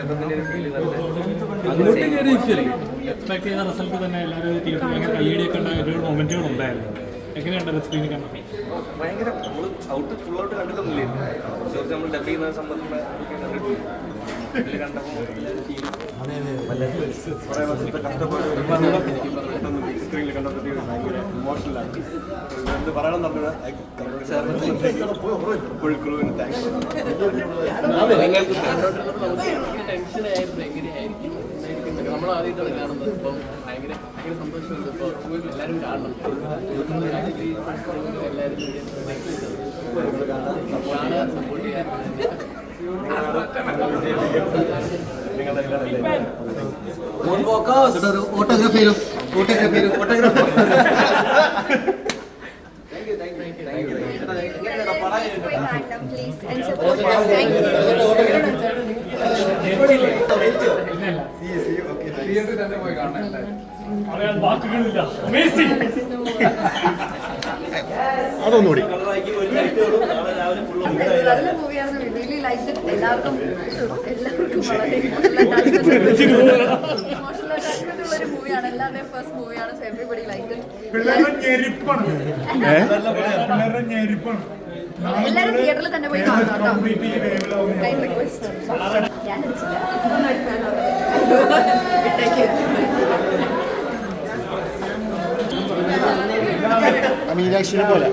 അങ്ങോട്ട് കയറി എക്സ്പെക്ട് ചെയ്ത റിസൾട്ട് തന്നെ എല്ലാവരും തിയേറ്ററിൽ ഭയങ്കര കയ്യടിയൊക്കെ ഉണ്ടായ ഒരുപാട് മൊമെന്റുകൾ ഉണ്ടായിരുന്നു. എങ്ങനെയുണ്ട് സ്ക്രീനിൽ കണ്ടത്? ഭയങ്കര ഫുള്ളൗട്ട് കണ്ടിട്ടൊന്നുമില്ല. കുറച്ച് നമ്മൾ ഡബ് ചെയ്യുന്ന സംബന്ധിച്ചുള്ള ഇതിൽ കണ്ടപ്പോൾ സ്ക്രീനിൽ കണ്ടപ്പോൾ ഭയങ്കര ഇമോഷണലാണ്. എന്ത് പറയണം നമ്മൾ കോഴിക്കോട് താങ്ക്സ്. ടെൻഷനായിരുന്നു എങ്ങനെയായിരിക്കും നമ്മൾ ആദ്യമായിട്ടാണ് കാണുന്നത്. ഇപ്പം ഭയങ്കര സന്തോഷമുണ്ട്. ഇപ്പോൾ എല്ലാവരും കാണണം. എല്ലാവരും കാണാൻ സപ്പോർട്ട് ചെയ്യാൻ വാക്കുകളില്ല. അതൊന്നുകൂടി നല്ല മൂവിയാണ്. Really like it. എല്ലാവർക്കും വളരെ ഇമോഷണൽ അറ്റാച്ച്മെന്റ് ഉള്ള ഒരു മൂവിയാണ്. എല്ലാവരുടെയും ഫസ്റ്റ് മൂവിയാണ്. So everybody like it. എല്ലാവരും തിയേറ്ററിൽ തന്നെ പോയി കാണണം കേട്ടോ. Kind request. ഞാൻ വിട്ടേക്ക്. മീനാക്ഷിനെ പോലെ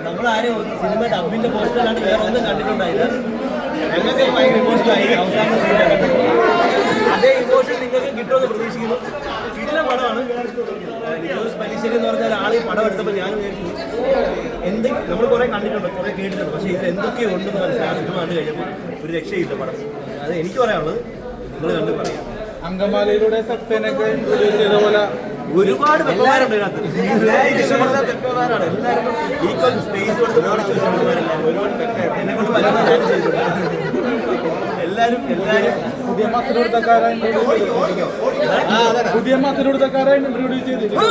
നമ്മളാരും സിനിമ ഡബിന്റെ പോസ്റ്ററിലാണ് വേറെ ഒന്നും കണ്ടിട്ടുണ്ടായില്ല. ഞങ്ങൾക്ക് ഭയങ്കര ഇമോഷണലായി. അവസാന സീനാണ്. അതേ ഇമോഷൻ നിങ്ങൾക്ക് കിട്ടുമെന്ന് പ്രതീക്ഷിക്കുന്നു. കിടിലൻ പടമാണ്. നിജോസ് പലിശ്ശേരി എന്ന് പറഞ്ഞ ഒരാൾ ഈ പടം എടുത്തപ്പോൾ ഞാൻ എന്തെങ്കിലും നമ്മൾ കുറേ കണ്ടിട്ടുണ്ട്, കുറേ കേട്ടിട്ടുണ്ട്. പക്ഷേ ഇതിൽ എന്തൊക്കെ ഉണ്ടെന്ന് മനസ്സിലായി. സിനിമ കണ്ടു കഴിഞ്ഞപ്പോൾ ഒരു രക്ഷയില്ല പടം. അത് എനിക്ക് പറയാനുള്ളത് നിങ്ങൾ കണ്ട് പറയാം. അങ്കമാലിയിലൂടെ സത്യനൊക്കെ ഇൻട്രൊഡ്യൂസ് ചെയ്ത പോലെ ഒരുപാട് വെപ്പന്മാരുണ്ട് ഇതിനകത്ത്. ഇഷ്ടപ്പെടുന്ന വെപ്പന്മാരാണ്. എല്ലാവർക്കും ഈക്വൽ സ്പേസ് കൊടുത്ത് ഓടിച്ചു വെച്ചവന്മാരെല്ലാം ഒരുപാട് എന്നെ കൊണ്ട് പറ്റുന്ന ഞാൻ ചെയ്തിട്ടുണ്ട്. എല്ലാവരും പുതിയ മാസത്തിലൂടെക്കാരായി ഇൻട്രൊഡ്യൂസ് ചെയ്തിട്ടുണ്ട്.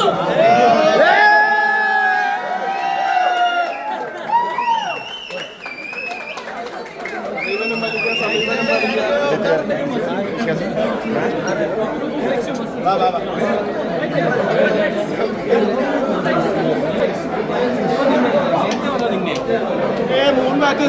മൂന്ന് ബാക്ക്